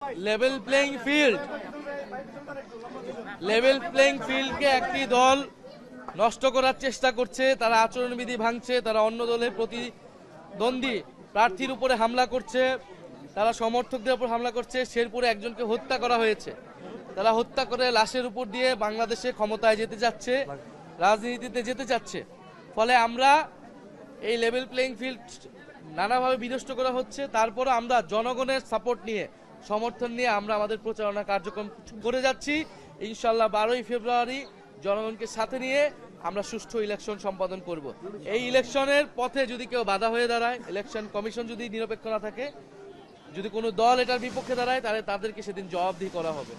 Level playing field level playing ফিল্ডকে একটি দল নষ্ট করার চেষ্টা করছে। তারা আচরণবিধি ভাঙছে, তারা অন্য দলের প্রতিদ্বন্দ্বী প্রার্থীর উপরে হামলা করছে, তারা সমর্থকদের উপর হামলা করছে। শেরপুরে একজনকে হত্যা করা হয়েছে। তারা হত্যা করে লাশের উপর দিয়ে বাংলাদেশে ক্ষমতায় যেতে যাচ্ছে, রাজনীতিতে যেতে চাচ্ছে। ফলে আমরা এই লেভেল প্লেইং ফিল্ড নানাভাবে বিনষ্ট করা হচ্ছে। তারপরে আমরা জনগণের সাপোর্ট নিয়ে, সমর্থন নিয়ে আমরা আমাদের প্রচারণা কার্যক্রম করে যাচ্ছি। ইনশাল্লাহ 12ই ফেব্রুয়ারি জনগণকে সাথে নিয়ে আমরা সুষ্ঠু ইলেকশন সম্পাদন করব। এই ইলেকশনের পথে যদি কেউ বাধা হয়ে দাঁড়ায়, ইলেকশন কমিশন যদি নিরপেক্ষ না থাকে, যদি কোনো দল এটার বিপক্ষে দাঁড়ায়, তাহলে তাদেরকে সেদিন জবাবদিহি করা হবে।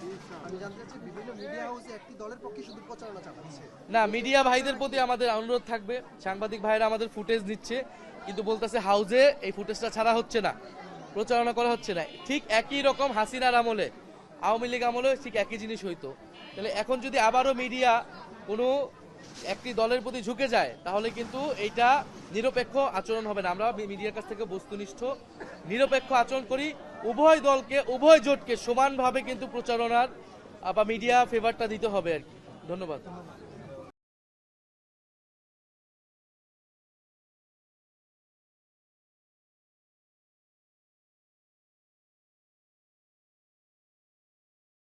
না, মিডিয়া ভাইদের প্রতি আমাদের অনুরোধ থাকবে, সাংবাদিক ভাইরা আমাদের ফুটেজ নিচ্ছে, কিন্তু বলতেছে হাউজে এই ফুটেজটা ছাড়া হচ্ছে না, প্রচারণা করা হচ্ছে না। ঠিক একই রকম হাসিনার আমলে, আওয়ামী লীগ আমলে ঠিক একই জিনিস হইতো। তাহলে এখন যদি আবারও মিডিয়া কোনো একটি দলের প্রতি ঝুঁকে যায়, তাহলে কিন্তু এইটা নিরপেক্ষ আচরণ হবে না। আমরা মিডিয়ার কাছ থেকে বস্তুনিষ্ঠ নিরপেক্ষ আচরণ করি। উভয় দলকে, উভয় জোটকে সমানভাবে কিন্তু প্রচারণার বা মিডিয়া ফেভারটা দিতে হবে আর কি। ধন্যবাদ।